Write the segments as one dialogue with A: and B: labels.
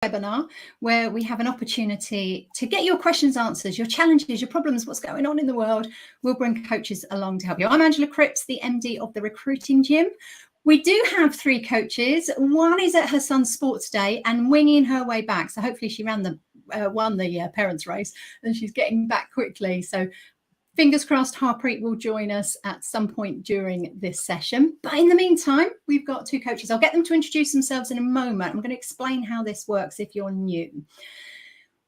A: webinar where we have an opportunity to get your questions answered, your challenges, your problems, what's going on in the world. We'll bring coaches along to help you. I'm Angela Cripps, the MD of the Recruiting Gym. We do have 3 coaches. One is at her son's sports day and winging her way back. So hopefully she won the parents' race and she's getting back quickly. So fingers crossed, Harpreet will join us at some point during this session. But in the meantime, we've got 2 coaches. I'll get them to introduce themselves in a moment. I'm going to explain how this works if you're new.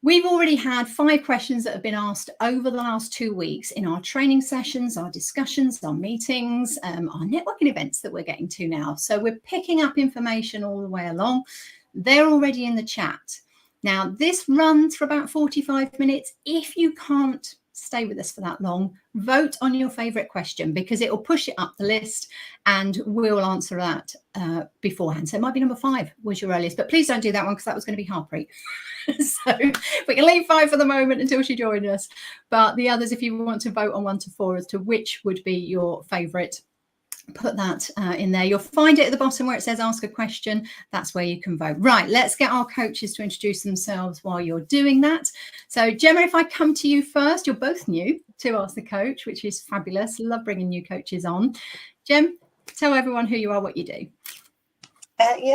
A: We've already had 5 questions that have been asked over the last 2 weeks in our training sessions, our discussions, our meetings, our networking events that we're getting to now. So we're picking up information all the way along. They're already in the chat. Now, this runs for about 45 minutes. If you can't stay with us for that long, vote on your favorite question because it will push it up the list and we'll answer that beforehand. So it might be number 5 was your earliest, but please don't do that one because that was going to be Harpreet. So we can leave 5 for the moment until she joins us. But the others, if you want to vote on 1 to 4 as to which would be your favorite, put that in there. You'll find it at the bottom where it says ask a question. That's where you can vote. Right, let's get our coaches to introduce themselves while you're doing that. So Gemma, if I come to you first, you're both new to Ask the Coach, which is fabulous. Love bringing new coaches on. Gem, tell everyone who you are, what you do.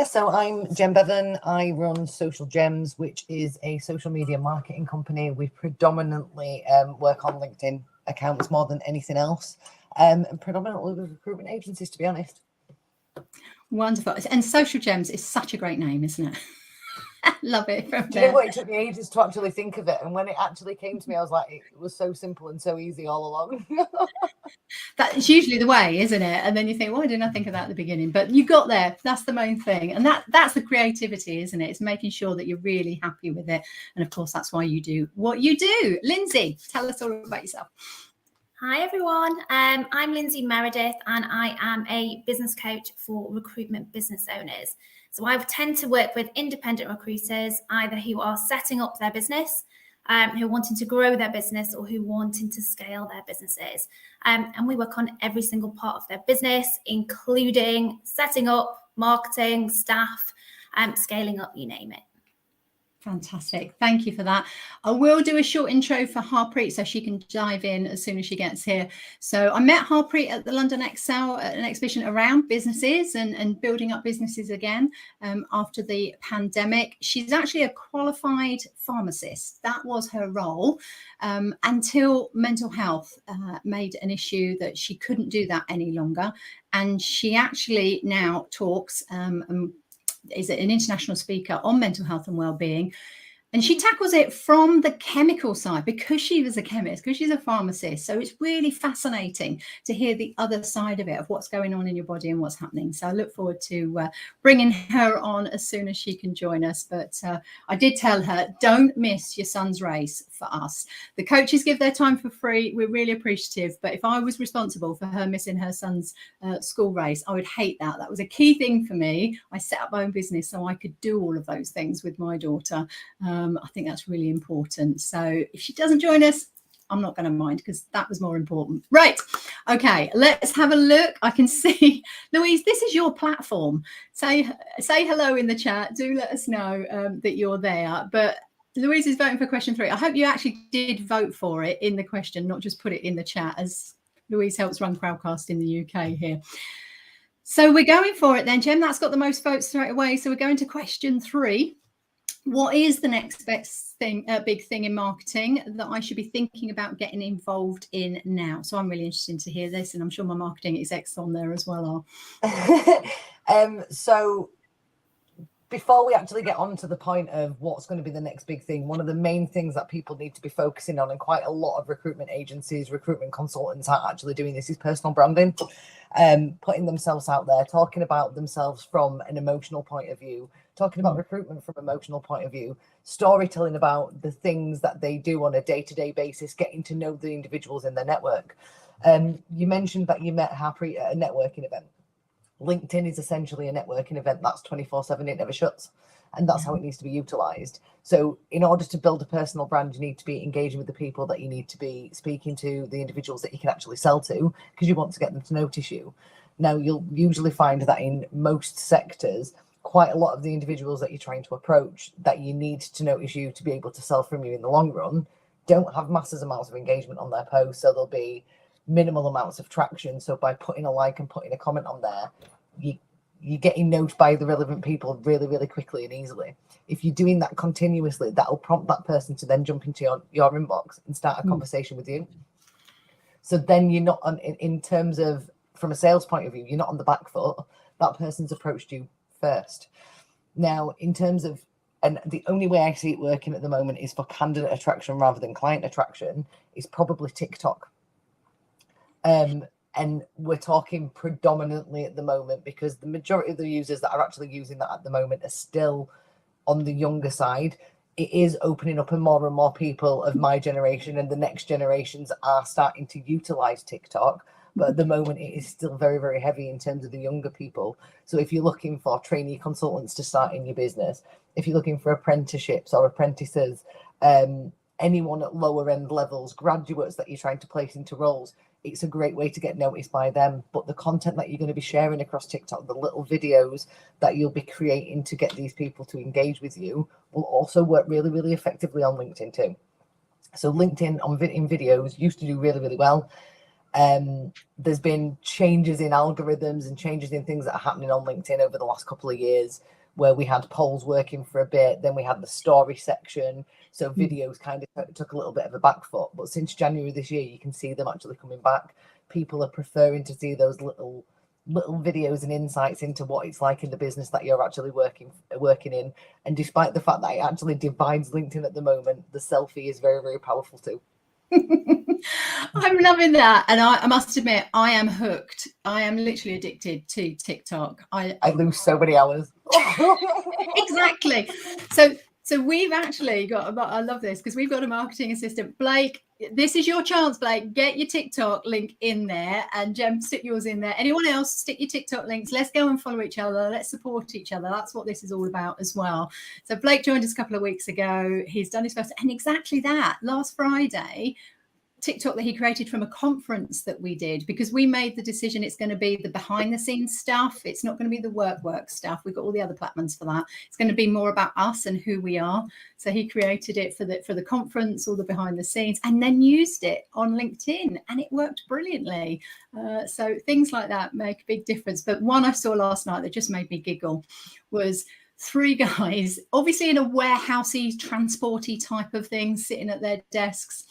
B: So I'm Gem Bevan. I run Social Gems, which is a social media marketing company. We predominantly work on LinkedIn accounts more than anything else. And predominantly with recruitment agencies, to be honest.
A: Wonderful. And Social Gems is such a great name, isn't it? Love it.
B: Do you know what? It took me ages to actually think of it. And when it actually came to me, I was like, it was so simple and so easy all along.
A: That's usually the way, isn't it? And then you think, why didn't I think of that at the beginning? But you got there. That's the main thing. And that's the creativity, isn't it? It's making sure that you're really happy with it. And of course, that's why you do what you do. Lyndsey, tell us all about yourself.
C: Hi everyone, I'm Lyndsey Meredith and I am a business coach for recruitment business owners. So I tend to work with independent recruiters, either who are setting up their business, who are wanting to grow their business or who are wanting to scale their businesses. And we work on every single part of their business, including setting up, marketing, staff, scaling up, you name it.
A: Fantastic. Thank you for that. I will do a short intro for Harpreet so she can dive in as soon as she gets here. So I met Harpreet at the London Excel at an exhibition around businesses and building up businesses again after the pandemic. She's actually a qualified pharmacist. That was her role until mental health made an issue that she couldn't do that any longer. And she actually now talks is an international speaker on mental health and well-being. And she tackles it from the chemical side because she was a chemist, because she's a pharmacist. So it's really fascinating to hear the other side of it, of what's going on in your body and what's happening. So I look forward to bringing her on as soon as she can join us. But I did tell her, don't miss your son's race for us. The coaches give their time for free. We're really appreciative. But if I was responsible for her missing her son's school race, I would hate that. That was a key thing for me. I set up my own business so I could do all of those things with my daughter. I think that's really important. So if she doesn't join us, I'm not going to mind because that was more important. Right. Okay, let's have a look. I can see, Louise, this is your platform. Say hello in the chat. Do let us know that you're there. But Louise is voting for question 3. I hope you actually did vote for it in the question, not just put it in the chat, as Louise helps run Crowdcast in the UK here. So we're going for it then, Jem. That's got the most votes straight away. So we're going to question 3. What is the next best thing, big thing in marketing that I should be thinking about getting involved in now? So I'm really interested to hear this, and I'm sure my marketing execs on there as well are.
B: So before we actually get on to the point of what's going to be the next big thing, one of the main things that people need to be focusing on, and quite a lot of recruitment agencies, recruitment consultants are actually doing this, is personal branding. Putting themselves out there, talking about themselves from an emotional point of view, talking about recruitment from an emotional point of view, storytelling about the things that they do on a day-to-day basis, getting to know the individuals in their network. You mentioned that you met Harpreet at a networking event. LinkedIn is essentially a networking event that's 24/7, it never shuts. And that's how it needs to be utilized. So in order to build a personal brand, you need to be engaging with the people that you need to be speaking to, the individuals that you can actually sell to, because you want to get them to notice you. Now, you'll usually find that in most sectors, quite a lot of the individuals that you're trying to approach that you need to notice you to be able to sell from you in the long run don't have massive amounts of engagement on their posts. So there'll be minimal amounts of traction. So by putting a like and putting a comment on there, you're getting noticed by the relevant people really, really quickly and easily. If you're doing that continuously, that'll prompt that person to then jump into your inbox and start a conversation with you. So then you're not on, in terms of, from a sales point of view, you're not on the back foot. That person's approached you first. Now, in terms of, and the only way I see it working at the moment is for candidate attraction rather than client attraction, is probably TikTok. And we're talking predominantly at the moment because the majority of the users that are actually using that at the moment are still on the younger side. It is opening up, and more people of my generation and the next generations are starting to utilize TikTok. But at the moment, it is still very, very heavy in terms of the younger people. So if you're looking for trainee consultants to start in your business, if you're looking for apprenticeships or apprentices, anyone at lower end levels, graduates that you're trying to place into roles, it's a great way to get noticed by them. But the content that you're going to be sharing across TikTok, the little videos that you'll be creating to get these people to engage with you, will also work really, really effectively on LinkedIn too. So LinkedIn in videos used to do really, really well. There's been changes in algorithms and changes in things that are happening on LinkedIn over the last couple of years, where we had polls working for a bit, then we had the story section. So videos kind of took a little bit of a back foot. But since January this year, you can see them actually coming back. People are preferring to see those little videos and insights into what it's like in the business that you're actually working in. And despite the fact that it actually divides LinkedIn at the moment, the selfie is very, very powerful too.
A: I'm loving that, and I must admit I am hooked. I am literally addicted to TikTok. I
B: lose so many hours.
A: Exactly. So we've actually got, I love this because we've got a marketing assistant. Blake, this is your chance, Blake. Get your TikTok link in there, and Jem, stick yours in there. Anyone else, stick your TikTok links. Let's go and follow each other. Let's support each other. That's what this is all about as well. So Blake joined us a couple of weeks ago. He's done his first, and exactly that, last Friday, TikTok that he created from a conference that we did, because we made the decision it's going to be the behind the scenes stuff. It's not going to be the work stuff. We've got all the other platforms for that. It's going to be more about us and who we are. So he created it for the conference, all the behind the scenes, and then used it on LinkedIn, and it worked brilliantly. So things like that make a big difference. But one I saw last night that just made me giggle was 3 guys, obviously in a warehousey, transporty type of thing, sitting at their desks.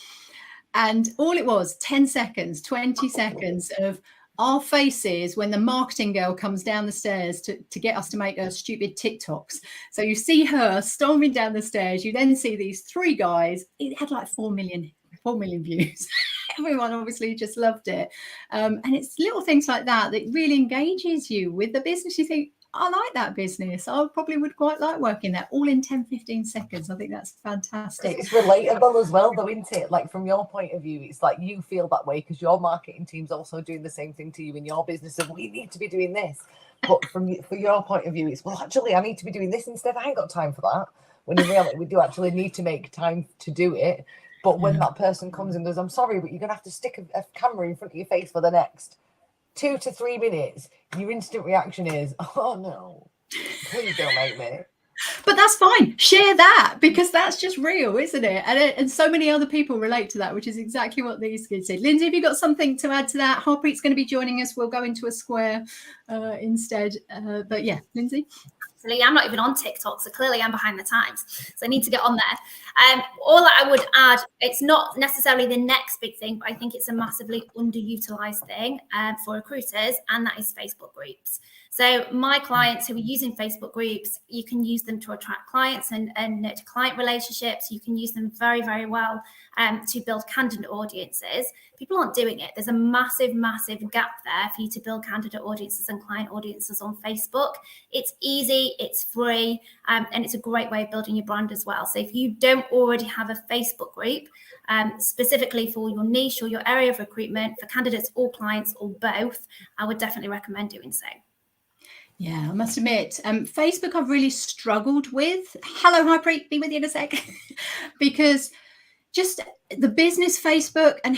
A: And all it was, 10 seconds, 20 seconds of our faces when the marketing girl comes down the stairs to get us to make her stupid TikToks. So you see her storming down the stairs. You then see these 3 guys. It had like 4 million views. Everyone obviously just loved it. And it's little things like that that really engages you with the business. You think, I like that business. I probably would quite like working there, all in 10, 15 seconds. I think that's fantastic.
B: It's relatable as well, though, isn't it? Like, from your point of view, it's like you feel that way because your marketing team's also doing the same thing to you in your business, and we need to be doing this. But for your point of view, it's, well, actually, I need to be doing this instead. I ain't got time for that. When in reality, we do actually need to make time to do it. But when that person comes and goes, I'm sorry, but you're going to have to stick a camera in front of your face for the next 2 to 3 minutes, your instant reaction is, oh no, please don't make me.
A: But that's fine. Share that, because that's just real, isn't it? And so many other people relate to that, which is exactly what these kids did. Lyndsey, have you got something to add to that? Harpreet's going to be joining us. We'll go into a square instead. But yeah, Lyndsey?
C: Absolutely. I'm not even on TikTok, so clearly I'm behind the times. So I need to get on there. All that I would add, it's not necessarily the next big thing, but I think it's a massively underutilized thing for recruiters, and that is Facebook groups. So my clients who are using Facebook groups, you can use them to attract clients and nurture client relationships. You can use them very, very well to build candidate audiences. People aren't doing it. There's a massive, massive gap there for you to build candidate audiences and client audiences on Facebook. It's easy, it's free, and it's a great way of building your brand as well. So if you don't already have a Facebook group, specifically for your niche or your area of recruitment, for candidates or clients or both, I would definitely recommend doing so.
A: Yeah, I must admit, Facebook I've really struggled with. Hello, Harpreet, be with you in a sec. Because just the business Facebook and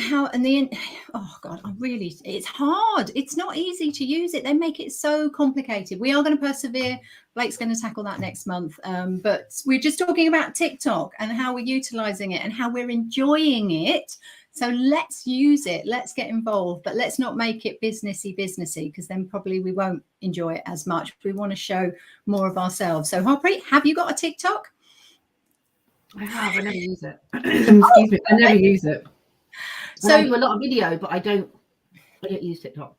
A: oh God, it's hard. It's not easy to use it. They make it so complicated. We are going to persevere. Blake's going to tackle that next month. But we're just talking about TikTok and how we're utilizing it and how we're enjoying it. So let's use it. Let's get involved, but let's not make it businessy, because then probably we won't enjoy it as much. We want to show more of ourselves. So Harpreet, have you got a TikTok?
D: I have. I never use it. Excuse me. I never use it. So I do a lot of video, but I don't use TikTok.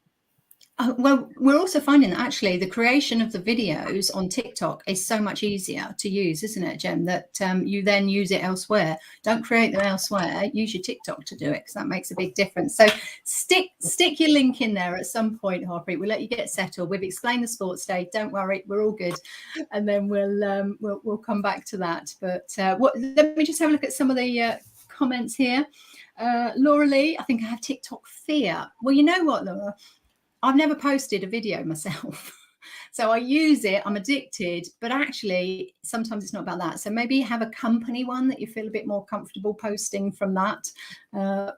A: Well, we're also finding that actually the creation of the videos on TikTok is so much easier to use, isn't it, Jem? That you then use it elsewhere. Don't create them elsewhere. Use your TikTok to do it, because that makes a big difference. So stick your link in there at some point, Harpreet. We'll let you get settled. We've explained the sports day. Don't worry, we're all good. And then we'll come back to that. But let me just have a look at some of the comments here. Laura Lee, I think I have TikTok fear. Well, you know what, Laura? I've never posted a video myself. So I use it, I'm addicted, but actually sometimes it's not about that. So maybe have a company one that you feel a bit more comfortable posting from that.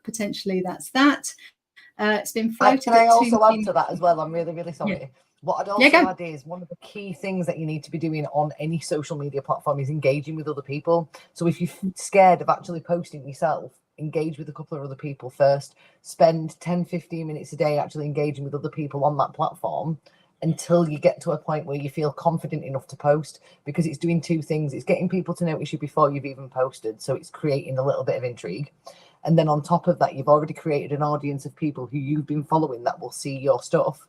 A: Potentially that's that. It's been floated.
B: Can I also add to that as well? I'm really, really sorry.
A: Yeah.
B: What I'd also add is one of the key things that you need to be doing on any social media platform is engaging with other people. So if you're scared of actually posting yourself, engage with a couple of other people first. Spend 10-15 minutes a day actually engaging with other people on that platform until you get to a point where you feel confident enough to post, because it's doing two things. It's getting people to notice you before you've even posted, so it's creating a little bit of intrigue. And then on top of that, you've already created an audience of people who you've been following that will see your stuff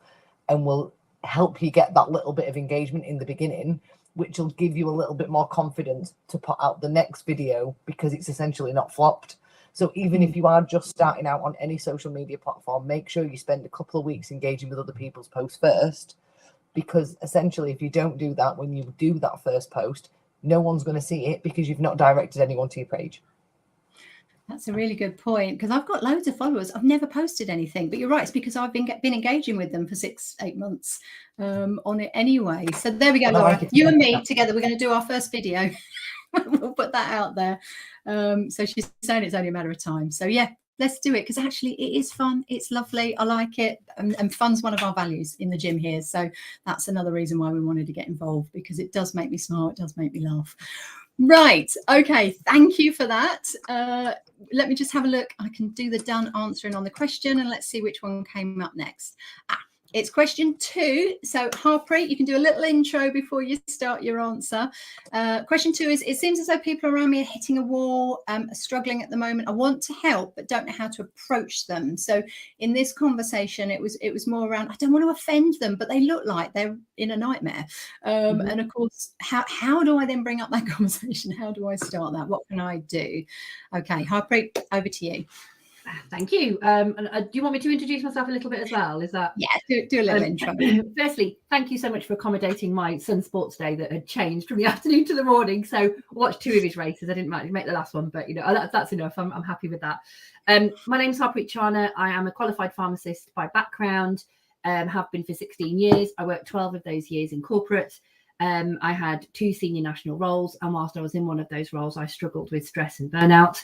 B: and will help you get that little bit of engagement in the beginning, which will give you a little bit more confidence to put out the next video, because it's essentially not flopped. So even if you are just starting out on any social media platform, make sure you spend a couple of weeks engaging with other people's posts first, because essentially if you don't do that, when you do that first post, no one's going to see it because you've not directed anyone to your page.
A: That's a really good point, because I've got loads of followers. I've never posted anything, but you're right. It's because I've been engaging with them for 6-8 months on it anyway. So there we go, Laura. You and me together, we're going to do our first video. We'll put that out there. So she's saying it's only a matter of time. So yeah, let's do it, because actually it is fun. It's lovely. I like it. And fun's one of our values in the gym here. So that's another reason why we wanted to get involved, because it does make me smile. It does make me laugh. Right. Okay. Thank you for that. Let me just have a look. I can do the done answering on the question, and let's see which one came up next. It's question 2. So Harpreet, you can do a little intro before you start your answer. Question 2 is, it seems as though people around me are hitting a wall, are struggling at the moment. I want to help, but don't know how to approach them. So in this conversation, it was more around, I don't want to offend them, but they look like they're in a nightmare. And of course, how do I then bring up that conversation? How do I start that? What can I do? Okay, Harpreet, over to you.
D: Thank you. And do you want me to introduce myself a little bit as well? Is that?
A: Yeah, do a little intro.
D: Firstly, thank you so much for accommodating my son's sports day that had changed from the afternoon to the morning. So I watched 2 of his races. I didn't manage to make the last one, but that's enough. I'm happy with that. My name's Harpreet Chana. I am a qualified pharmacist by background. Have been for 16 years. I worked 12 of those years in corporate. I had 2 senior national roles, and whilst I was in one of those roles, I struggled with stress and burnout,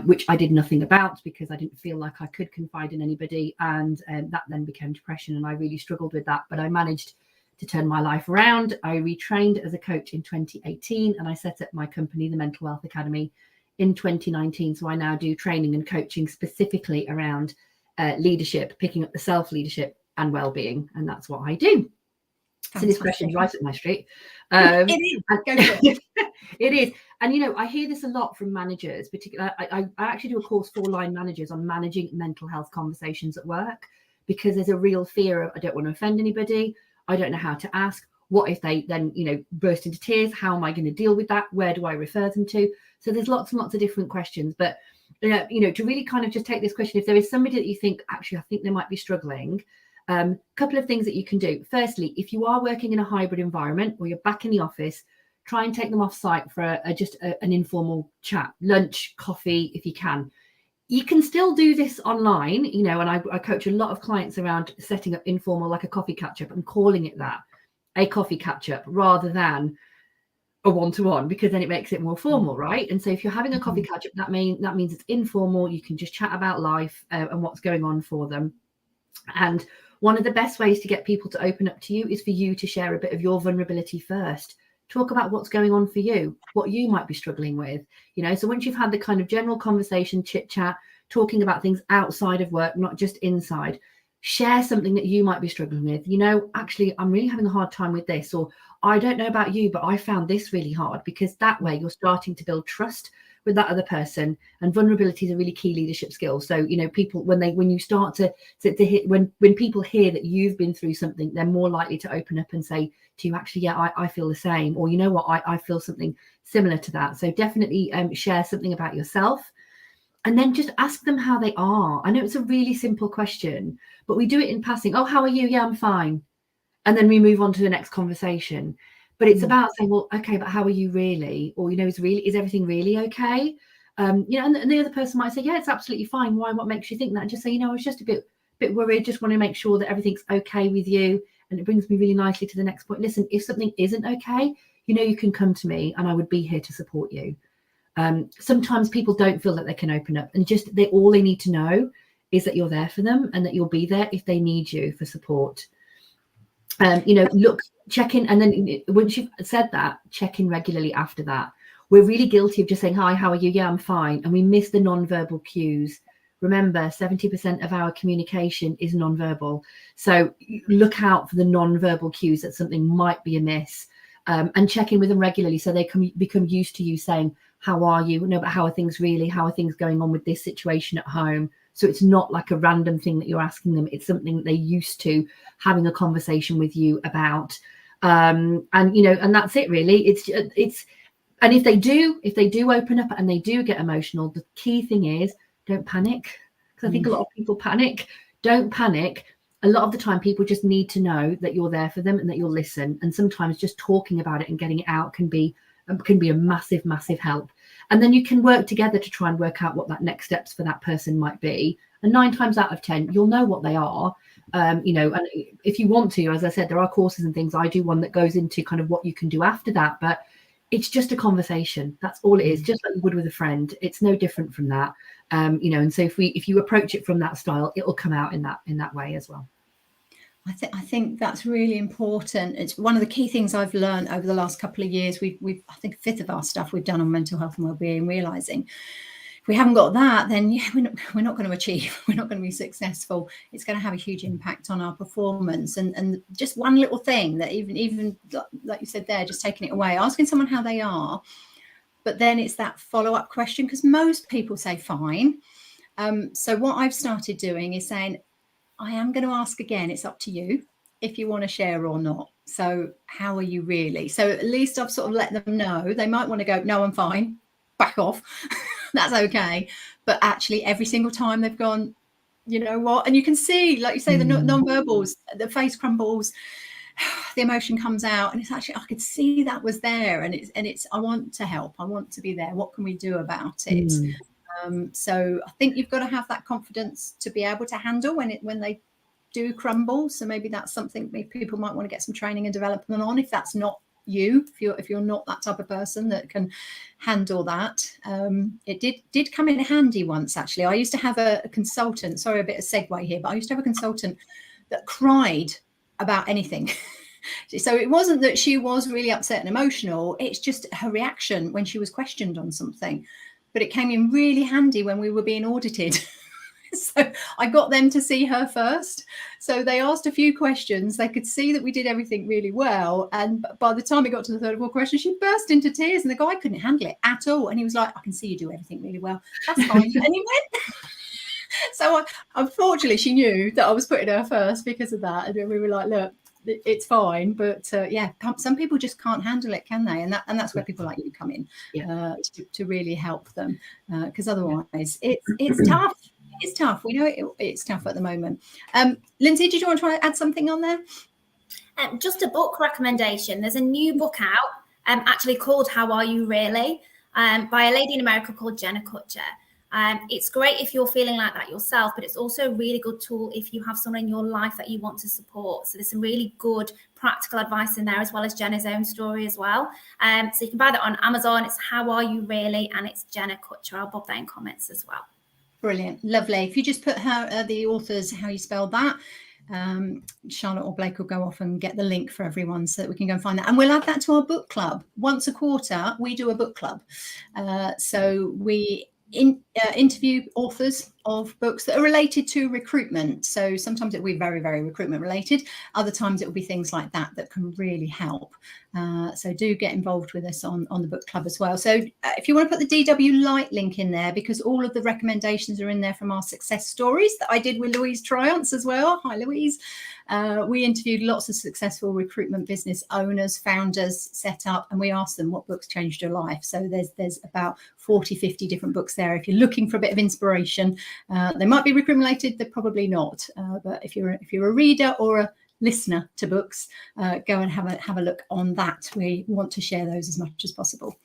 D: which I did nothing about because I didn't feel like I could confide in anybody, and that then became depression, and I really struggled with that, but I managed to turn my life around. I retrained as a coach in 2018, and I set up my company, the Mental Wealth Academy, in 2019. So I now do training and coaching specifically around leadership, picking up the self-leadership and well-being, and that's what I do. So this question's right up my street.
A: It is. Go for it.
D: It is. And, I hear this a lot from managers, particularly. I actually do a course for line managers on managing mental health conversations at work, because there's a real fear of, I don't want to offend anybody. I don't know how to ask. What if they then, burst into tears? How am I going to deal with that? Where do I refer them to? So there's lots and lots of different questions. But, to really kind of just take this question, if there is somebody that you think, actually, I think they might be struggling, couple of things that you can do. Firstly, if you are working in a hybrid environment or you're back in the office, try and take them off site for an informal chat, lunch, coffee, if you can. You can still do this online, and I coach a lot of clients around setting up informal, like a coffee catch up, and calling it that, a coffee catch up, rather than a one-to-one, because then it makes it more formal, right? And so if you're having a coffee catch up, that means it's informal. You can just chat about life and what's going on for them. And one of the best ways to get people to open up to you is for you to share a bit of your vulnerability first. Talk about what's going on for you, what you might be struggling with, so once you've had the kind of general conversation, chit chat, talking about things outside of work, not just inside, share something that you might be struggling with. Actually, I'm really having a hard time with this, or I don't know about you, but I found this really hard, because that way you're starting to build trust with that other person. And vulnerability is a really key leadership skill. So, people, when you start to hit, when people hear that you've been through something, they're more likely to open up and say to you, actually, yeah, I feel the same, or I feel something similar to that. So definitely share something about yourself. And then just ask them how they are. I know it's a really simple question, but we do it in passing. Oh, how are you? Yeah, I'm fine. And then we move on to the next conversation. But it's about saying, well, okay, but how are you really? Or, is everything really okay? And the other person might say, yeah, it's absolutely fine. Why? What makes you think that? And just say, I was just a bit worried. Just want to make sure that everything's okay with you. And it brings me really nicely to the next point. Listen, if something isn't okay, you can come to me and I would be here to support you. Sometimes people don't feel that they can open up, and all they need to know is that you're there for them and that you'll be there if they need you for support. Check in, and then once you've said that, check in regularly after that. We're really guilty of just saying, hi, how are you? Yeah, I'm fine. And we miss the non-verbal cues. Remember, 70% of our communication is non-verbal. So look out for the non-verbal cues that something might be amiss, and check in with them regularly so they can become used to you saying, how are you? No, but how are things really? How are things going on with this situation at home? So it's not like a random thing that you're asking them. It's something that they're used to having a conversation with you about. And that's it really. It's and if they do open up and they do get emotional, the key thing is don't panic. Because I think a lot of people panic. Don't panic. A lot of the time people just need to know that you're there for them and that you'll listen. And sometimes just talking about it and getting it out can be a massive, massive help. And then you can work together to try and work out what that next steps for that person might be. And 9 times out of 10, you'll know what they are. And if you want to, as I said, there are courses and things. I do one that goes into kind of what you can do after that, but it's just a conversation. That's all it is, just like you would with a friend. It's no different from that. And so if you approach it from that style, it will come out in that way as well.
A: I think that's really important. It's one of the key things I've learned over the last couple of years. We've I think a fifth of our stuff we've done on mental health and wellbeing, realizing if we haven't got that, then we're not going to achieve. We're not going to be successful. It's going to have a huge impact on our performance. And just one little thing that even like you said there, just taking it away, asking someone how they are, but then it's that follow-up question, because most people say fine. So what I've started doing is saying, I am going to ask again. It's up to you if you want to share or not. So how are you really? So at least I've sort of let them know. They might want to go, no, I'm fine. Back off. That's okay. But actually every single time they've gone, you know what? And you can see, like you say, the non-verbals, the face crumbles, the emotion comes out, and it's actually, I could see that was there. And it's, I want to help. I want to be there. What can we do about it? So I think you've got to have that confidence to be able to handle when they do crumble. So maybe that's something people might want to get some training and development on, if that's not you, if you're not that type of person that can handle that. It did come in handy once, actually. I used to have a consultant, sorry, a bit of segue here, but I used to have a consultant that cried about anything. So it wasn't that she was really upset and emotional, it's just her reaction when she was questioned on something. But it came in really handy when we were being audited. So I got them to see her first. So they asked a few questions. They could see that we did everything really well. And by the time it got to the third or fourth question, she burst into tears, and the guy couldn't handle it at all. And he was like, I can see you do everything really well. That's fine. And he went. So unfortunately, she knew that I was putting her first because of that. And we were like, look, it's fine, but some people just can't handle it, can they? And that's where people like you come in, to really help them, because otherwise it's tough. It's tough. We know it's tough at the moment. Lyndsey, did you want to add something on there?
C: Just a book recommendation. There's a new book out, actually called "How Are You Really," by a lady in America called Chana. It's great if you're feeling like that yourself, but it's also a really good tool if you have someone in your life that you want to support. So there's some really good practical advice in there, as well as Jenna's own story as well. So you can buy that on Amazon. It's How Are You Really? And it's Jenna Kutcher. I'll pop that in comments as well.
A: Brilliant. Lovely. If you just put the authors, how you spell that, Charlotte or Blake will go off and get the link for everyone so that we can go and find that. And we'll add that to our book club. Once a quarter, we do a book club. So we interview authors of books that are related to recruitment. So sometimes it will be very, very recruitment related. Other times it will be things like that can really help. So do get involved with us on the book club as well. So if you want to put the DW Light link in there, because all of the recommendations are in there from our success stories that I did with Louise Triance as well. Hi, Louise. We interviewed lots of successful recruitment business owners, founders, set up, and we asked them what books changed your life. So there's about 40, 50 different books there. If you're looking for a bit of inspiration, they might be recruitment related, they're probably not. But if you're a reader or a listener to books, go and have a look on that. We want to share those as much as possible.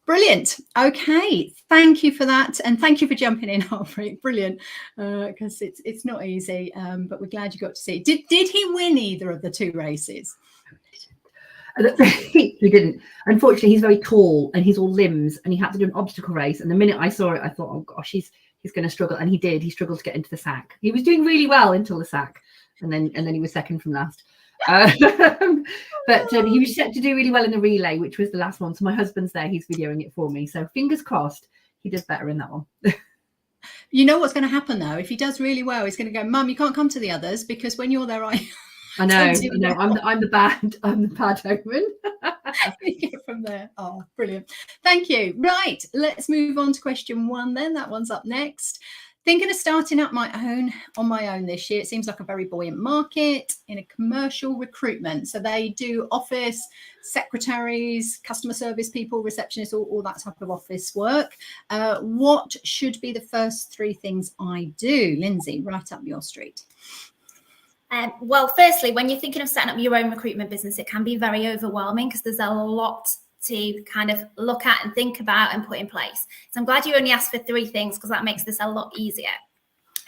A: Brilliant. Okay, thank you for that, and thank you for jumping in, Harpreet. Brilliant, because it's not easy, but we're glad you got to see it. Did he win either of the two races?
D: He didn't. Unfortunately, he's very tall and he's all limbs, and he had to do an obstacle race. And the minute I saw it, I thought, oh gosh, he's going to struggle, and he did. He struggled to get into the sack. He was doing really well until the sack, and then he was second from last. But he was set to do really well in the relay, which was the last one. So my husband's there, he's videoing it for me. So fingers crossed he does better in that one.
A: You know what's going to happen though? If he does really well, he's going to go, Mum, you can't come to the others because when you're there, I
D: know. I'm the bad omen.
A: You get from there. Oh, brilliant. Thank you. Right, let's move on to question 1 then. That one's up next. Thinking of starting up on my own this year. It seems like a very buoyant market in a commercial recruitment. So they do office, secretaries, customer service people, receptionists, all that type of office work. What should be the first 3 things I do? Lyndsey, right up your street.
C: Well, firstly, when you're thinking of setting up your own recruitment business, it can be very overwhelming because there's a lot to kind of look at and think about and put in place. So I'm glad you only asked for 3 things because that makes this a lot easier.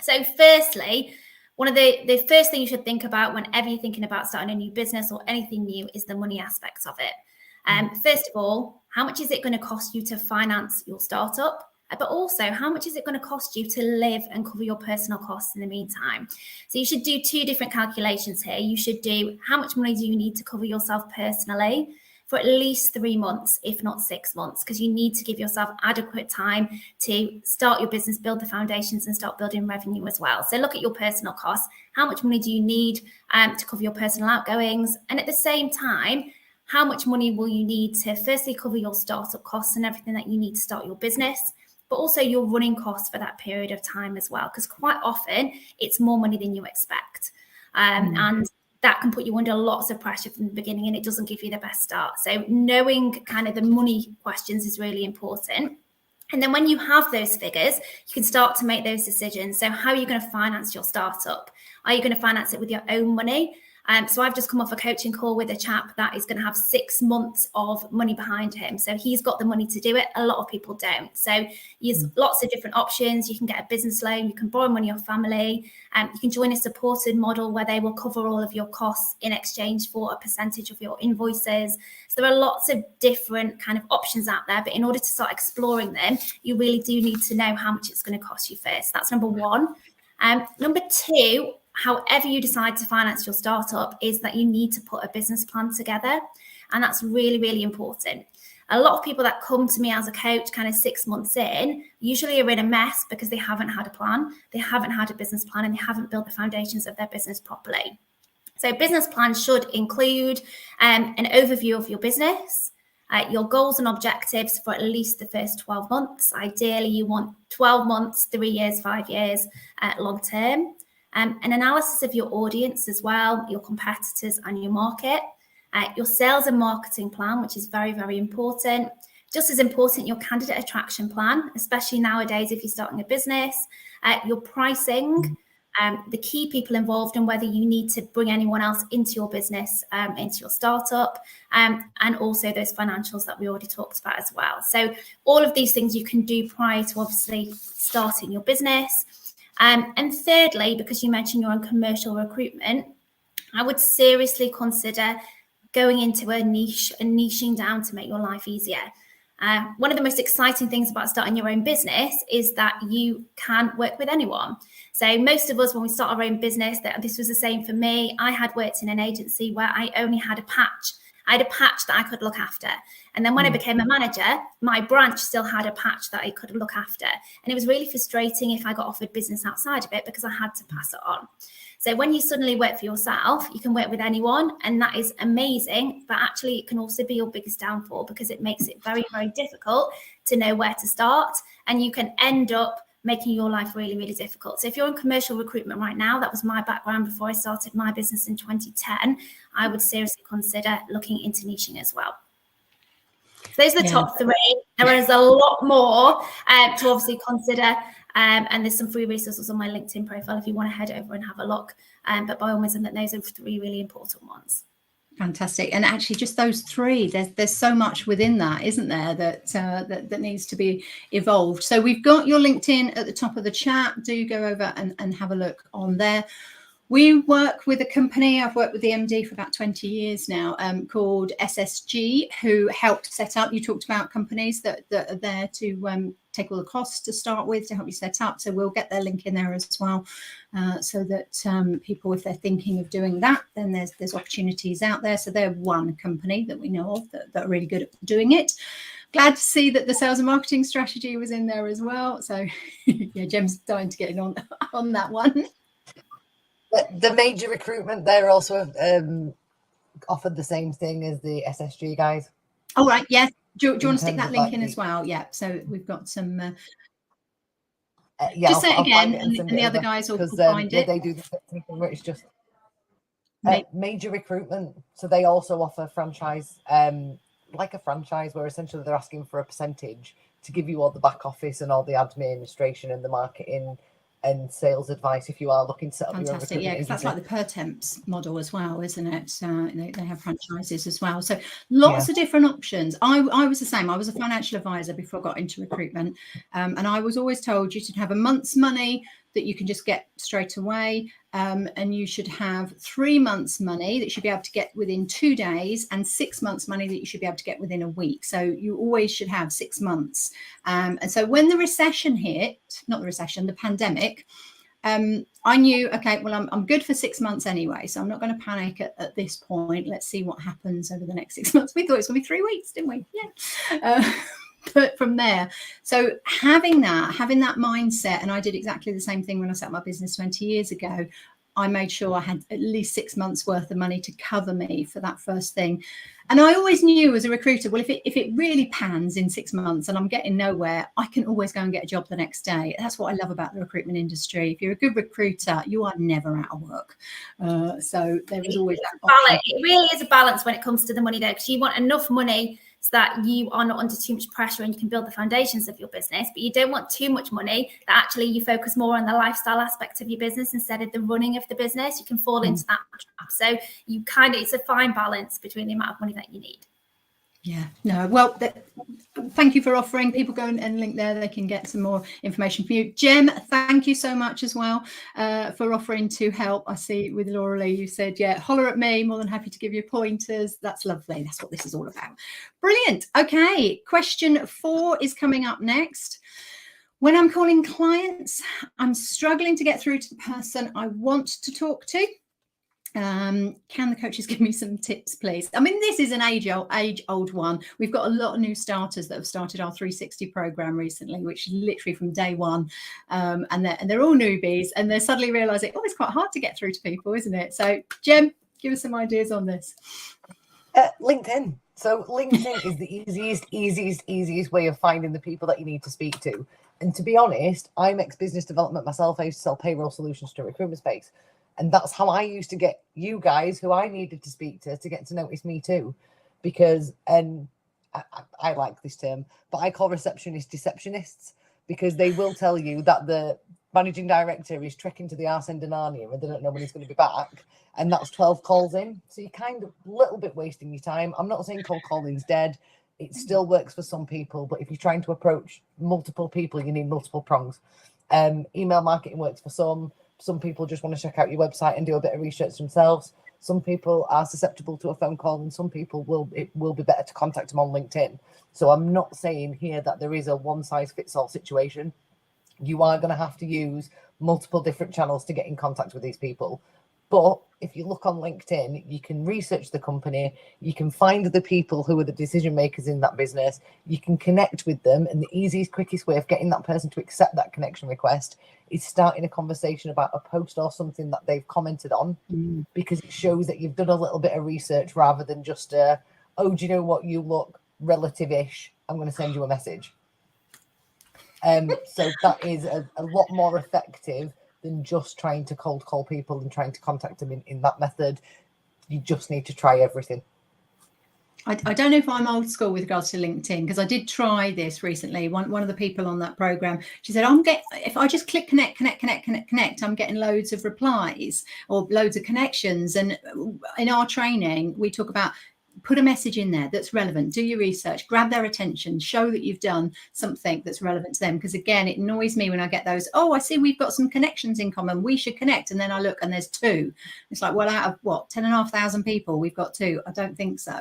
C: So firstly, one of the first thing you should think about whenever you're thinking about starting a new business or anything new is the money aspect of it. First of all, how much is it going to cost you to finance your startup? But also, how much is it going to cost you to live and cover your personal costs in the meantime? So you should do 2 different calculations here. You should do how much money do you need to cover yourself personally for at least 3 months, if not 6 months, because you need to give yourself adequate time to start your business, build the foundations and start building revenue as well. So look at your personal costs. How much money do you need to cover your personal outgoings? And at the same time, how much money will you need to firstly cover your startup costs and everything that you need to start your business, but also your running costs for that period of time as well, because quite often it's more money than you expect. And that can put you under lots of pressure from the beginning and it doesn't give you the best start. So knowing kind of the money questions is really important. And then when you have those figures, you can start to make those decisions. So how are you going to finance your startup? Are you going to finance it with your own money? So I've just come off a coaching call with a chap that is going to have 6 months of money behind him. So he's got the money to do it. A lot of people don't. So there's lots of different options. You can get a business loan. You can borrow money off family. You can join a supported model where they will cover all of your costs in exchange for a percentage of your invoices. So there are lots of different kind of options out there. But in order to start exploring them, you really do need to know how much it's going to cost you first. That's number 1. Number 2, however you decide to finance your startup, is that you need to put a business plan together. And that's really, really important. A lot of people that come to me as a coach kind of 6 months in, usually are in a mess because they haven't had a plan, they haven't had a business plan, and they haven't built the foundations of their business properly. So business plans should include an overview of your business, your goals and objectives for at least the first 12 months. Ideally, you want 12 months, 3 years, 5 years, long term. An analysis of your audience as well, your competitors and your market, your sales and marketing plan, which is very, very important. Just as important, your candidate attraction plan, especially nowadays if you're starting a business, your pricing, the key people involved, and whether you need to bring anyone else into your business, into your startup, and also those financials that we already talked about as well. So all of these things you can do prior to obviously starting your business. And thirdly, because you mentioned you're on commercial recruitment, I would seriously consider going into a niche and niching down to make your life easier. One of the most exciting things about starting your own business is that you can work with anyone. So most of us, when we start our own business, this was the same for me. I had worked in an agency where I only had a patch. I had a patch that I could look after. And then when I became a manager, my branch still had a patch that I could look after. And it was really frustrating if I got offered business outside of it, because I had to pass it on. So when you suddenly work for yourself, you can work with anyone, and that is amazing. But actually, it can also be your biggest downfall, because it makes it very, very difficult to know where to start. And you can end up making your life really, really difficult. So if you're in commercial recruitment right now, that was my background before I started my business in 2010, I would seriously consider looking into niching as well. So those are the top three. There is a lot more to obviously consider. And there's some free resources on my LinkedIn profile if you want to head over and have a look. But by all means, those are three really important ones.
A: Fantastic. And actually, just those three, there's so much within that, isn't there, that needs to be evolved. So we've got your LinkedIn at the top of the chat. Do go over and have a look on there. We work with a company, I've worked with the MD for about 20 years now, called SSG, who helped set up, you talked about companies that are there to take all the costs to start with, to help you set up. So we'll get their link in there as well, so that people, if they're thinking of doing that, then there's opportunities out there. So they're one company that we know of that are really good at doing it. Glad to see that the sales and marketing strategy was in there as well. So yeah, Jem's dying to get in on that one.
B: The major recruitment, they're also offered the same thing as the SSG guys.
A: All right, yes. Do you want to stick that link in as well? Yeah, so we've got some... just say it again, and the other guys will find it.
B: They do the thing where it's just major recruitment. So they also offer franchise, like a franchise, where essentially they're asking for a percentage to give you all the back office and all the administration and the marketing and sales advice if you are looking to set up your own recruitment.
A: Yeah, because that's like the per temps model as well, isn't it? They have franchises as well. So lots of different options. I was the same. I was a financial advisor before I got into recruitment. And I was always told you should have a month's money that you can just get straight away. And you should have 3 months money that you should be able to get within 2 days, and 6 months money that you should be able to get within a week. So you always should have 6 months. And so when the recession hit, not the recession, the pandemic, I knew, okay, well, I'm good for 6 months anyway, so I'm not going to panic at this point. Let's see what happens over the next 6 months. We thought it was going to be 3 weeks, didn't we? Yeah. But from there, so having that mindset, and I did exactly the same thing when I set up my business 20 years ago. I made sure I had at least 6 months worth of money to cover me for that first thing. And I always knew as a recruiter, well, if it really pans in 6 months and I'm getting nowhere, I can always go and get a job the next day. That's what I love about the recruitment industry. If you're a good recruiter, you are never out of work. So there is always that option.
C: It really is a balance when it comes to the money, though, because you want enough money so that you are not under too much pressure and you can build the foundations of your business, but you don't want too much money that actually you focus more on the lifestyle aspect of your business instead of the running of the business. You can fall into that trap. So it's a fine balance between the amount of money that you need.
A: Yeah, no, well, thank you for offering. People go and link there. They can get some more information from you. Jem, thank you so much as well for offering to help. I see with Laura Lee, you said, yeah, holler at me. More than happy to give you pointers. That's lovely. That's what this is all about. Brilliant. Okay, question 4 is coming up next. When I'm calling clients, I'm struggling to get through to the person I want to talk to. Can the coaches give me some tips, please? I mean, this is an age-old one. We've got a lot of new starters that have started our 360 program recently, which is literally from day one. And they're all newbies, and they're suddenly realizing, it's quite hard to get through to people, isn't it? So, Jem, give us some ideas on this.
B: LinkedIn. So LinkedIn is the easiest way of finding the people that you need to speak to. And to be honest, I'm ex-business development myself. I used to sell payroll solutions to recruitment space. And that's how I used to get you guys who I needed to speak to get to notice me too. Because, and I like this term, but I call receptionists deceptionists, because they will tell you that managing director is trekking to the arse end of Narnia and they don't know when he's going to be back, and that's 12 calls in. So you're kind of a little bit wasting your time. I'm not saying cold calling's dead. It still works for some people, but if you're trying to approach multiple people, you need multiple prongs. Email marketing works for some. Some people just want to check out your website and do a bit of research themselves. Some people are susceptible to a phone call, and some people it will be better to contact them on LinkedIn. So I'm not saying here that there is a one-size-fits-all situation. You are going to have to use multiple different channels to get in contact with these people. But if you look on LinkedIn, you can research the company, you can find the people who are the decision makers in that business, you can connect with them, and the easiest, quickest way of getting that person to accept that connection request is starting a conversation about a post or something that they've commented on, because it shows that you've done a little bit of research rather than just, oh, do you know what, you look relative-ish, I'm going to send you a message. So that is a lot more effective than just trying to cold call people and trying to contact them in that method. You just need to try everything.
A: I don't know if I'm old school with regards to LinkedIn, because I did try this recently. One of the people on that program, she said, if I just click connect, I'm getting loads of replies or loads of connections. And in our training, we talk about put a message in there that's relevant, do your research, grab their attention, show that you've done something that's relevant to them. Because again, it annoys me when I get those, oh, I see we've got some connections in common, we should connect. And then I look and there's 2. It's like, well, out of what, 10,500 people, we've got 2. I don't think so.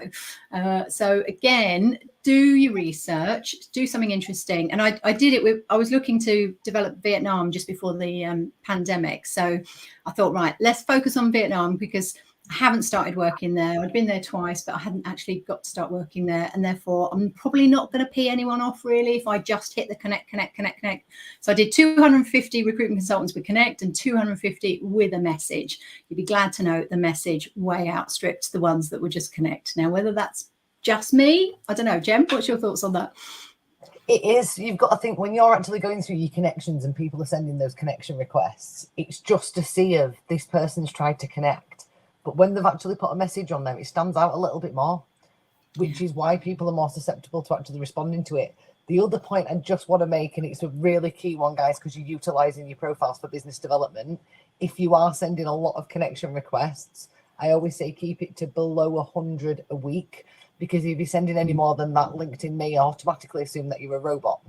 A: So again, do your research, do something interesting. And I did it I was looking to develop Vietnam just before the pandemic. So I thought, right, let's focus on Vietnam, because I haven't started working there. I'd been there twice, but I hadn't actually got to start working there. And therefore, I'm probably not going to pee anyone off, really, if I just hit the connect. So I did 250 recruitment consultants with connect and 250 with a message. You'd be glad to know the message way outstripped the ones that were just connect. Now, whether that's just me, I don't know. Jem, what's your thoughts on that?
B: It is. You've got to think, when you're actually going through your connections and people are sending those connection requests, it's just to see if this person's tried to connect. But when they've actually put a message on there, it stands out a little bit more, which is why people are more susceptible to actually responding to it. The other point I just want to make, and it's a really key one, guys, because you're utilising your profiles for business development. If you are sending a lot of connection requests, I always say keep it to below 100 a week, because if you're sending any more than that, LinkedIn may automatically assume that you're a robot.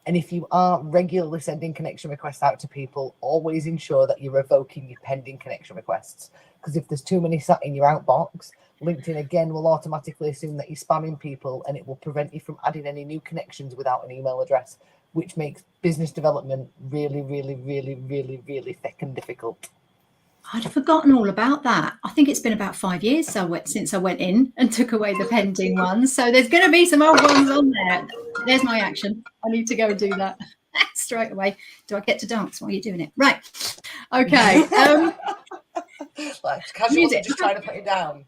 B: And if you are regularly sending connection requests out to people, always ensure that you're revoking your pending connection requests. Because if there's too many sat in your outbox, LinkedIn again will automatically assume that you're spamming people, and it will prevent you from adding any new connections without an email address, which makes business development really, really, really, really, really thick and difficult.
A: I'd forgotten all about that. I think it's been about 5 years since I went in and took away the pending ones. So there's going to be some old ones on there. There's my action. I need to go and do that straight away. Do I get to dance while you're doing it? Right. Okay.
B: Like casual, just trying to put it down.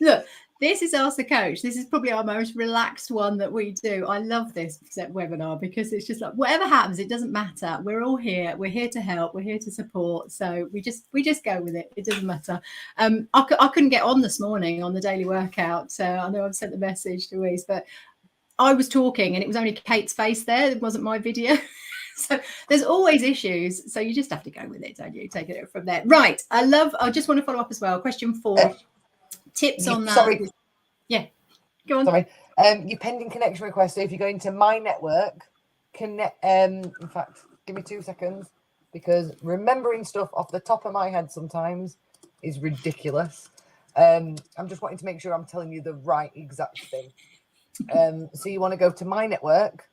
A: Look, this is Ask the Coach. This is probably our most relaxed one that we do. I love this webinar because it's just like, whatever happens, it doesn't matter. We're all here. We're here to help. We're here to support. So we just go with it. It doesn't matter. I couldn't get on this morning on the daily workout. So I know I've sent the message to Louise, but I was talking and it was only Kate's face there. It wasn't my video. So there's always issues. So you just have to go with it, don't you? Take it from there. Right. I just want to follow up as well. Question 4. Tips on that.
B: Sorry.
A: Yeah. Go on.
B: Sorry. Your pending connection request. So if you go into my network, connect. In fact, give me 2 seconds, because remembering stuff off the top of my head sometimes is ridiculous. I'm just wanting to make sure I'm telling you the right exact thing. So you want to go to my network.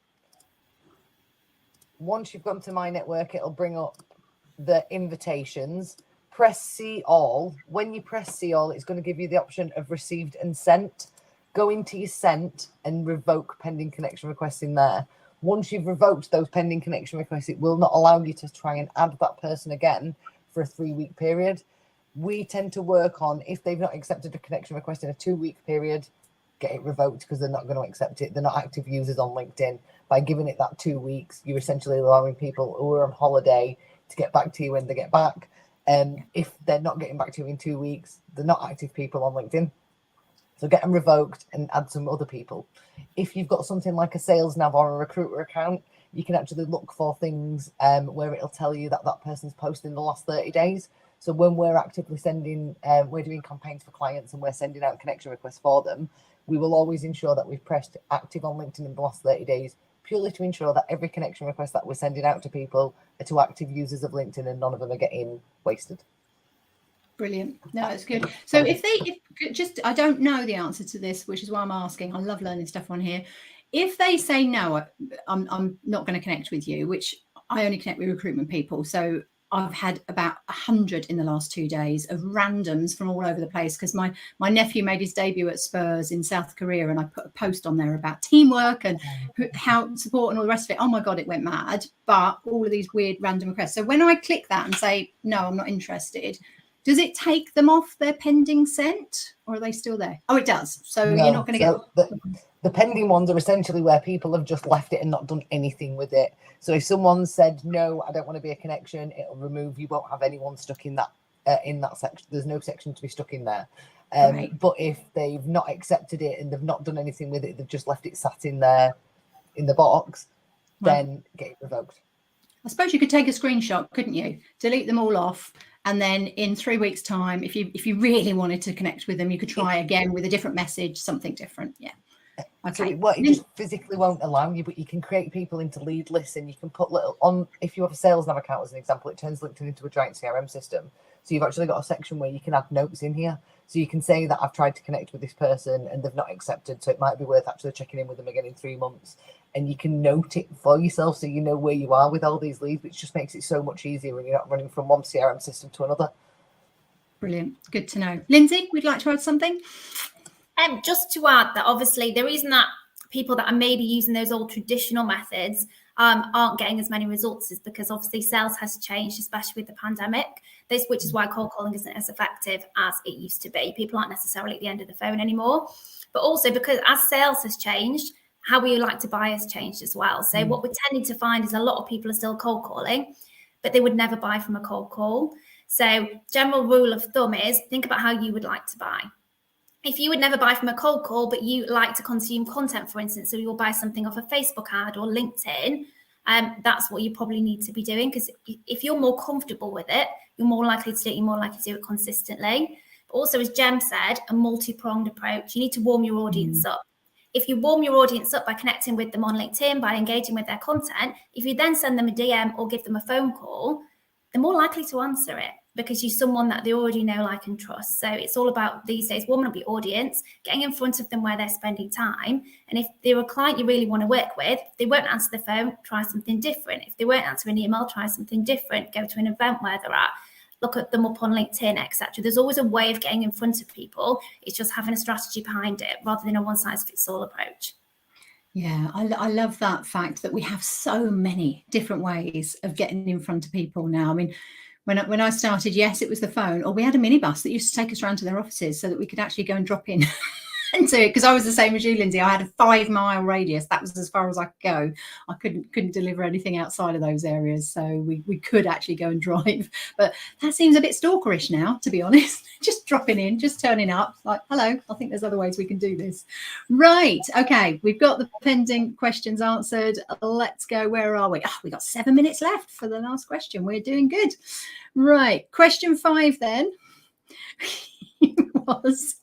B: Once you've gone to my network, it'll bring up the invitations. Press see all. When you press see all, it's going to give you the option of received and sent. Go into your sent and revoke pending connection requests in there. Once you've revoked those pending connection requests, it will not allow you to try and add that person again for a 3-week period. We tend to work on, if they've not accepted a connection request in a 2-week period, get it revoked, because they're not going to accept it. They're not active users on LinkedIn. By giving it that 2 weeks, you're essentially allowing people who are on holiday to get back to you when they get back. If they're not getting back to you in 2 weeks, they're not active people on LinkedIn. So get them revoked and add some other people. If you've got something like a sales nav or a recruiter account, you can actually look for things where it'll tell you that that person's posted in the last 30 days. So when we're actively sending, we're doing campaigns for clients and we're sending out connection requests for them, we will always ensure that we've pressed active on LinkedIn in the last 30 days, purely to ensure that every connection request that we're sending out to people are to active users of LinkedIn and none of them are getting wasted.
A: Brilliant. No, it's good. So if I don't know the answer to this, which is why I'm asking. I love learning stuff on here. If they say no, I'm not going to connect with you, which I only connect with recruitment people. So I've had about 100 in the last 2 days of randoms from all over the place, because my nephew made his debut at Spurs in South Korea, and I put a post on there about teamwork and how support and all the rest of it. Oh my God, it went mad. But all of these weird random requests. So when I click that and say, no, I'm not interested, does it take them off their pending sent, or are they still there? Oh, it does. So
B: no,
A: you're not going to get...
B: The pending ones are essentially where people have just left it and not done anything with it. So if someone said, no, I don't want to be a connection, it'll remove, you won't have anyone stuck in that section. There's no section to be stuck in there.
A: Right.
B: But if they've not accepted it and they've not done anything with it, they've just left it sat in there in the box, then get it revoked.
A: I suppose you could take a screenshot, couldn't you? Delete them all off. And then in 3 weeks' time, if you really wanted to connect with them, you could try again with a different message, something different. Yeah. Okay.
B: So it just physically won't allow you, but you can create people into lead lists, and you can put little on. If you have a sales nav account as an example, it turns LinkedIn into a giant CRM system. So you've actually got a section where you can add notes in here. So you can say that I've tried to connect with this person and they've not accepted. So it might be worth actually checking in with them again in 3 months. And you can note it for yourself so you know where you are with all these leads, which just makes it so much easier when you're not running from one CRM system to another.
A: Brilliant. Good to know. Lyndsey, would you like to add something?
C: Just to add that, obviously, the reason that people that are maybe using those old traditional methods aren't getting as many results is because obviously sales has changed, especially with the pandemic. Which is why cold calling isn't as effective as it used to be. People aren't necessarily at the end of the phone anymore. But also because as sales has changed, how we like to buy has changed as well. So what we're tending to find is a lot of people are still cold calling, but they would never buy from a cold call. So general rule of thumb is think about how you would like to buy. If you would never buy from a cold call, but you like to consume content, for instance, so you'll buy something off a Facebook ad or LinkedIn, that's what you probably need to be doing, because if you're more comfortable with it, you're more likely to do it, you're more likely to do it consistently. But also, as Jem said, a multi-pronged approach. You need to warm your audience up. If you warm your audience up by connecting with them on LinkedIn, by engaging with their content, if you then send them a DM or give them a phone call, they're more likely to answer it because you're someone that they already know, like, and trust. So it's all about these days warming up your audience, getting in front of them where they're spending time. And if they're a client you really want to work with, if they won't answer the phone, try something different. If they won't answer an email, try something different. Go to an event where they're at. Look at them up on LinkedIn, etc. There's always a way of getting in front of people. It's just having a strategy behind it rather than a one-size-fits-all approach.
A: Yeah, I love that fact that we have so many different ways of getting in front of people now. I mean, when I started, yes, it was the phone, or we had a minibus that used to take us around to their offices so that we could actually go and drop in into it, because I was the same as you, Lyndsey. I had a 5-mile radius. That was as far as I could go. I couldn't deliver anything outside of those areas, so we could actually go and drive. But that seems a bit stalkerish now, to be honest. Just dropping in, just turning up, like, hello, I think there's other ways we can do this. Right, okay, we've got the pending questions answered. Let's go. Where are we? We got 7 minutes left for the last question. We're doing good. Right, question 5 then was,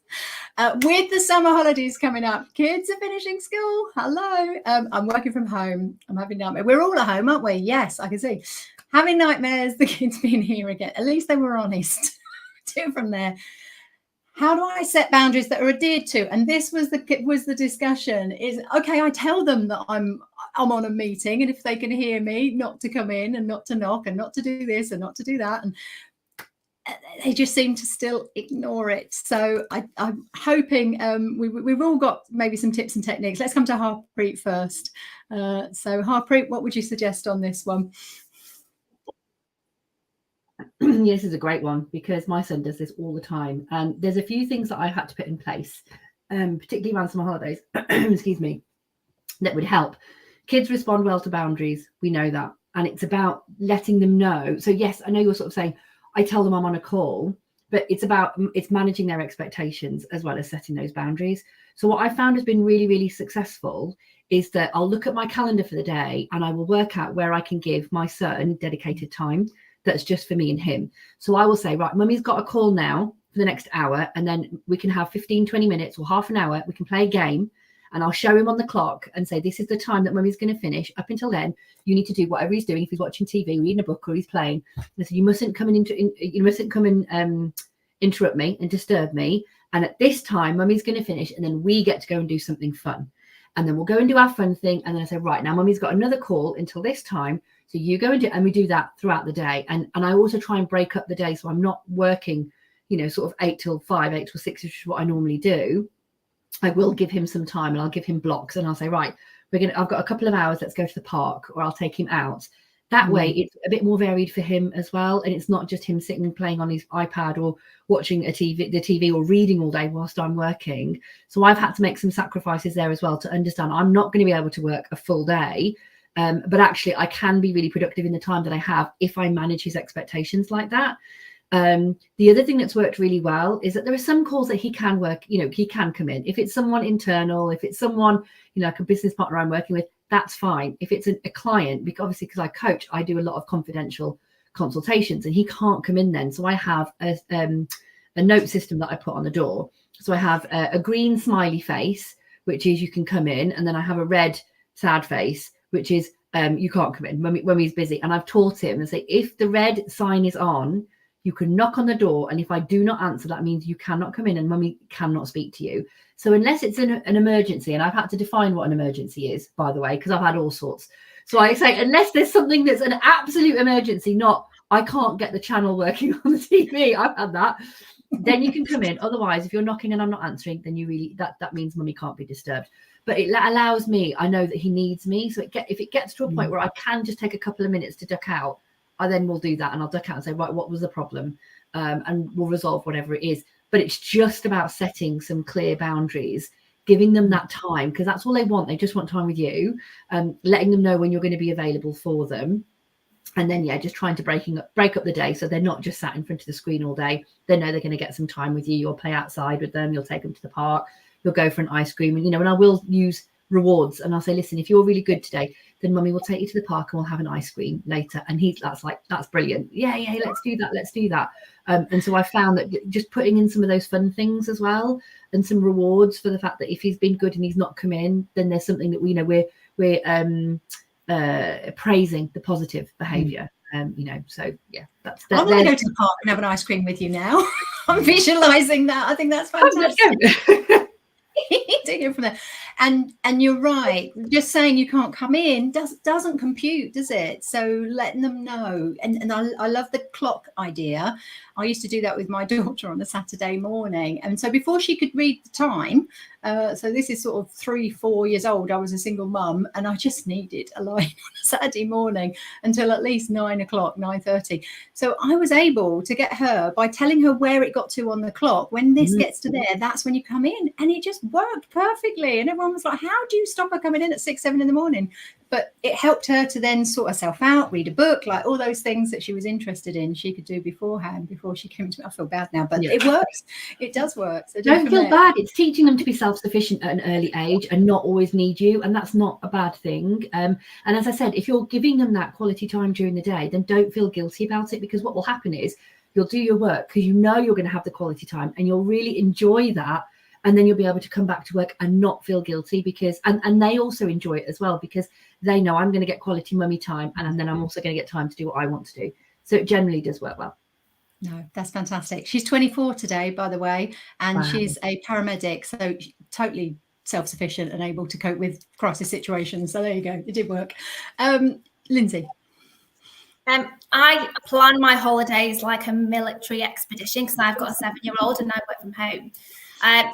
A: with the summer holidays coming up, kids are finishing school. Hello. I'm working from home. I'm having nightmares. We're all at home, aren't we? Yes, I can see. Having nightmares, the kids being here again. At least they were honest. Do from there. How do I set boundaries that are adhered to? And this was the discussion. Is okay, I tell them that I'm on a meeting, and if they can hear me, not to come in and not to knock and not to do this and not to do that. And they just seem to still ignore it. So I'm hoping we've all got maybe some tips and techniques. Let's come to Harpreet first. So Harpreet, what would you suggest on this one?
D: Yeah, this is a great one because my son does this all the time. And there's a few things that I had to put in place, particularly around summer holidays, excuse me, that would help. Kids respond well to boundaries. We know that. And it's about letting them know. So yes, I know you're sort of saying, I tell them I'm on a call, but it's managing their expectations as well as setting those boundaries. So what I found has been really, really successful is that I'll look at my calendar for the day and I will work out where I can give my son dedicated time that's just for me and him. So I will say, right, mummy's got a call now for the next hour, and then we can have 15-20 minutes or half an hour, we can play a game, and I'll show him on the clock and say, this is the time that mummy's going to finish. Up until then, you need to do whatever he's doing. If he's watching TV, reading a book, or he's playing, and so you mustn't come and interrupt me and disturb me. And at this time, mummy's going to finish, and then we get to go and do something fun. And then we'll go and do our fun thing. And then I say, right, now mummy's got another call until this time. So you go and do, and we do that throughout the day. And I also try and break up the day. So I'm not working, sort of 8 till 5, 8 till 6, which is what I normally do. I will give him some time, and I'll give him blocks, and I'll say, right, I've got a couple of hours, let's go to the park, or I'll take him out. That way it's a bit more varied for him as well. And it's not just him sitting and playing on his iPad or watching the TV or reading all day whilst I'm working. So I've had to make some sacrifices there as well to understand I'm not going to be able to work a full day. But actually I can be really productive in the time that I have if I manage his expectations like that. The other thing that's worked really well is that there are some calls that he can work, he can come in. If it's someone internal, if it's someone, like a business partner I'm working with, that's fine. If it's a client, because I coach, I do a lot of confidential consultations, and he can't come in then. So I have a note system that I put on the door. So I have a green smiley face, which is you can come in, and then I have a red sad face, which is you can't come in when he's busy. And I've taught him and say, if the red sign is on, you can knock on the door, and if I do not answer, that means you cannot come in and mummy cannot speak to you. So unless it's an emergency, and I've had to define what an emergency is, by the way, because I've had all sorts. So I say, unless there's something that's an absolute emergency, not I can't get the channel working on the TV, I've had that, then you can come in. Otherwise, if you're knocking and I'm not answering, then you really, that means mummy can't be disturbed. But it allows me, I know that he needs me. So if it gets to a point where I can just take a couple of minutes to duck out, I then will do that, and I'll duck out and say, right, what was the problem? And we'll resolve whatever it is. But it's just about setting some clear boundaries, giving them that time, because that's all they want. They just want time with you, letting them know when you're going to be available for them. And then, just trying to break up the day so they're not just sat in front of the screen all day. They know they're going to get some time with you. You'll play outside with them. You'll take them to the park. You'll go for an ice cream. And, and I will use rewards. And I'll say, listen, if you're really good today, then mummy will take you to the park and we'll have an ice cream later. And that's brilliant. Yeah, let's do that. And so I found that just putting in some of those fun things as well, and some rewards for the fact that if he's been good and he's not come in, then there's something that we're praising the positive behavior. So yeah, that's
A: I want to go to the park and have an ice cream with you now. I'm visualizing that. I think that's fantastic. Take it from there. And you're right, just saying you can't come in doesn't compute, does it? So letting them know. And I love the clock idea. I used to do that with my daughter on a Saturday morning, and so before she could read the time, so this is sort of 3-4 years old, I was a single mum, and I just needed a line on a Saturday morning until at least 9 o'clock, 9:30. So I was able to get her by telling her where it got to on the clock. When this gets to there, that's when you come in, and it just worked perfectly. And everyone was like, how do you stop her coming in at 6-7 in the morning? But it helped her to then sort herself out, read a book, like all those things that she was interested in, she could do beforehand, before she came to me. I feel bad now, but it works. It does work. So
D: don't feel bad. It's teaching them to be self-sufficient at an early age and not always need you. And that's not a bad thing. And as I said, if you're giving them that quality time during the day, then don't feel guilty about it, because what will happen is you'll do your work because you're going to have the quality time and you'll really enjoy that. And then you'll be able to come back to work and not feel guilty, because and they also enjoy it as well, because they know I'm going to get quality mummy time, and then I'm also going to get time to do what I want to do. So it generally does work well.
A: No, that's fantastic. She's 24 today, by the way, and she's a paramedic, so totally self-sufficient and able to cope with crisis situations. So there you go. It did work. Lyndsey.
C: I plan my holidays like a military expedition, because I've got a 7-year-old and I work from home.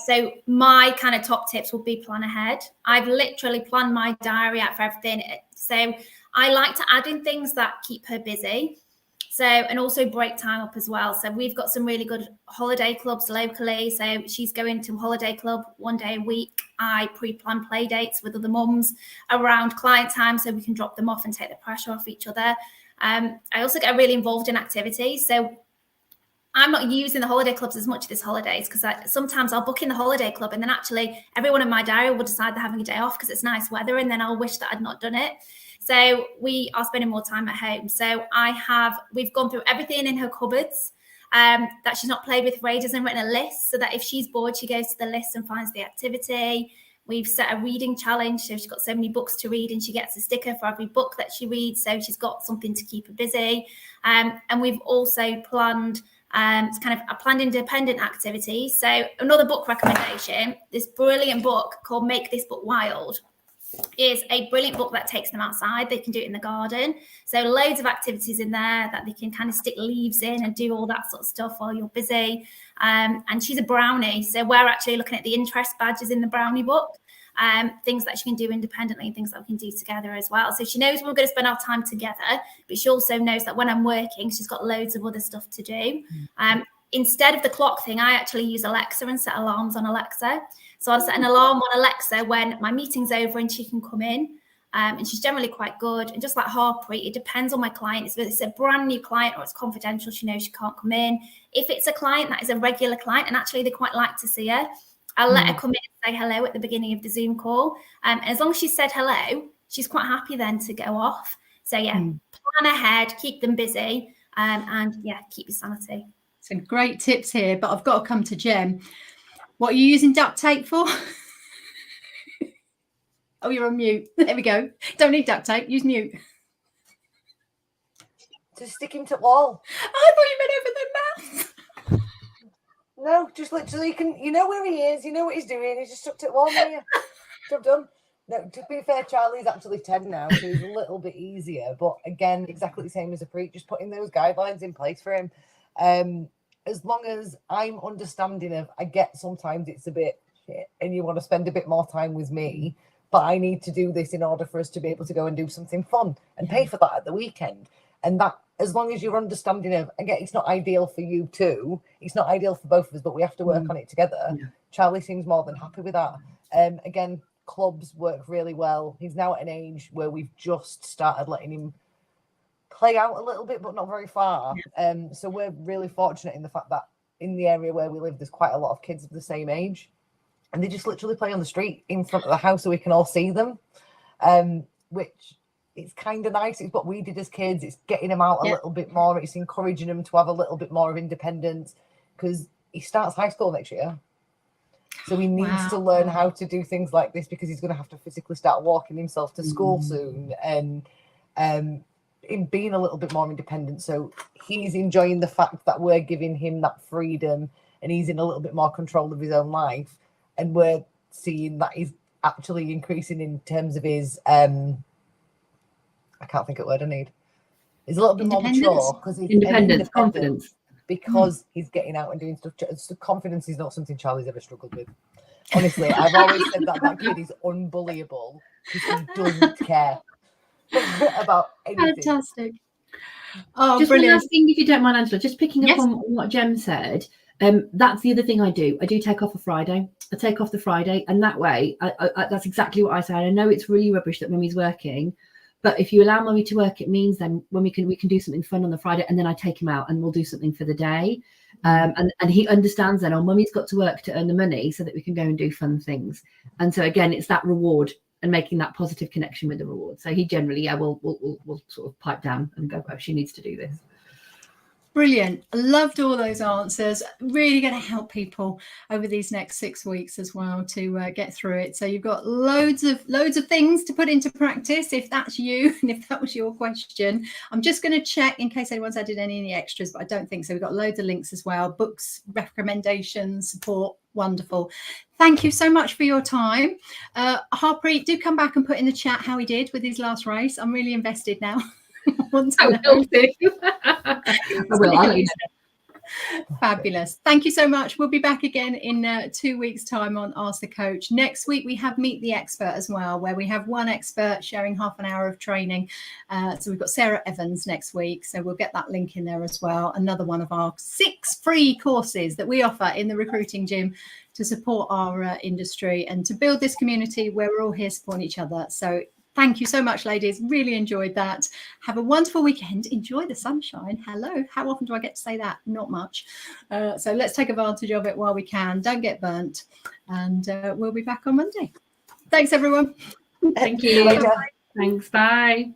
C: So my kind of top tips would be plan ahead. I've literally planned my diary out for everything. So I like to add in things that keep her busy. So, and also break time up as well. So we've got some really good holiday clubs locally. So she's going to a holiday club 1 day a week. I pre-plan play dates with other mums around client time, so we can drop them off and take the pressure off each other. I also get really involved in activities. So I'm not using the holiday clubs as much this holidays because sometimes I'll book in the holiday club and then actually everyone in my diary will decide they're having a day off because it's nice weather, and then I'll wish that I'd not done it. So we are spending more time at home. So we've gone through everything in her cupboards that she's not played with for ages and written a list so that if she's bored, she goes to the list and finds the activity. We've set a reading challenge. So she's got so many books to read and she gets a sticker for every book that she reads. So she's got something to keep her busy. And we've also planned planned independent activities. So another book recommendation, this brilliant book called Make This Book Wild, is a brilliant book that takes them outside. They can do it in the garden. So loads of activities in there that they can kind of stick leaves in and do all that sort of stuff while you're busy. And she's a brownie. So we're actually looking at the interest badges in the brownie book, things that she can do independently and things that we can do together as well. So she knows we're going to spend our time together, but she also knows that when I'm working, she's got loads of other stuff to do. Instead of the clock thing, I actually use Alexa and set alarms on Alexa. So I'll set an alarm on Alexa when my meeting's over and she can come in. And she's generally quite good. And just like Harpreet, it depends on my client. If it's a brand new client or it's confidential, she knows she can't come in. If it's a client that is a regular client and actually they quite like to see her, I'll let her come in and say hello at the beginning of the Zoom call. And as long as she said hello, she's quite happy then to go off. So plan ahead, keep them busy, and keep your sanity.
A: Some great tips here, but I've got to come to Jem. What are you using duct tape for? Oh, you're on mute. There we go. Don't need duct tape. Use mute.
B: To stick him to wall.
A: I thought you meant over the mouth.
B: No, just literally, you know where he is. You know what he's doing. He's just stuck to the wall there. Job done. No, to be fair, Charlie's actually 10 now, so he's a little bit easier. But again, exactly the same as Harpreet, just putting those guidelines in place for him. As long as I'm understanding of, I get sometimes it's a bit shit and you want to spend a bit more time with me, but I need to do this in order for us to be able to go and do something fun and pay for that at the weekend. And that, as long as you're understanding of, again, it's not ideal for you too. It's not ideal for both of us, but we have to work on it together. Yeah. Charlie seems more than happy with that. Again, clubs work really well. He's now at an age where we've just started letting him play out a little bit, but not very far. So we're really fortunate in the fact that in the area where we live, there's quite a lot of kids of the same age, and they just literally play on the street in front of the house so we can all see them, which is kind of nice. It's what we did as kids. It's getting them out a little bit more. It's encouraging them to have a little bit more of independence, because he starts high school next year. So he needs to learn how to do things like this, because he's going to have to physically start walking himself to school soon, and in being a little bit more independent. So he's enjoying the fact that we're giving him that freedom and he's in a little bit more control of his own life. And we're seeing that he's actually increasing in terms of his, I can't think of what word I need. He's a little bit more mature because he's independent,
D: confidence.
B: Because he's getting out and doing stuff. So confidence is not something Charlie's ever struggled with. Honestly, I've always said that kid is unbullyable because he doesn't care about anything.
A: Fantastic. Oh,
D: just
A: brilliant.
D: One last thing, if you don't mind, Angela, just picking up on what Jem said. That's the other thing I do. I do take off a Friday. I take off the Friday, and that way, that's exactly what I say. I know it's really rubbish that Mummy's working, but if you allow Mummy to work, it means then when we can do something fun on the Friday, and then I take him out and we'll do something for the day. And he understands then, Mummy's got to work to earn the money so that we can go and do fun things. And so again, it's that reward and making that positive connection with the reward. So he generally, will sort of pipe down and go, oh, she needs to do this.
A: Brilliant. I loved all those answers. Really going to help people over these next 6 weeks as well to get through it. So you've got loads of things to put into practice if that's you and if that was your question. I'm just going to check in case anyone's added any extras, but I don't think so. We've got loads of links as well, books, recommendations, support. Wonderful. Thank you so much for your time. Harpreet, do come back and put in the chat how he did with his last race. I'm really invested now. I will. Fabulous. Thank you so much. We'll be back again in 2 weeks' time on Ask the Coach. Next week, we have Meet the Expert as well, where we have one expert sharing half an hour of training. So we've got Sarah Evans next week. So we'll get that link in there as well. Another one of our 6 free courses that we offer in the recruiting gym to support our industry and to build this community where we're all here supporting each other. So Thank you so much, ladies. Really enjoyed that. Have a wonderful weekend. Enjoy the sunshine. Hello. How often do I get to say that? Not much. So let's take advantage of it while we can. Don't get burnt. And we'll be back on Monday. Thanks, everyone.
D: Thank you. Thanks. Bye.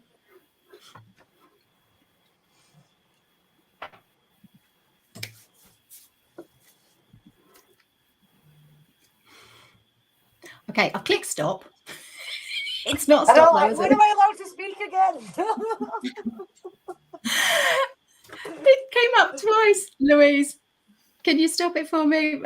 A: Okay, I'll click stop. It's not
B: I don't
A: stop
B: like,
A: though, is
B: when
A: it?
B: am I allowed to speak again?
A: It came up twice, Louise. Can you stop it for me?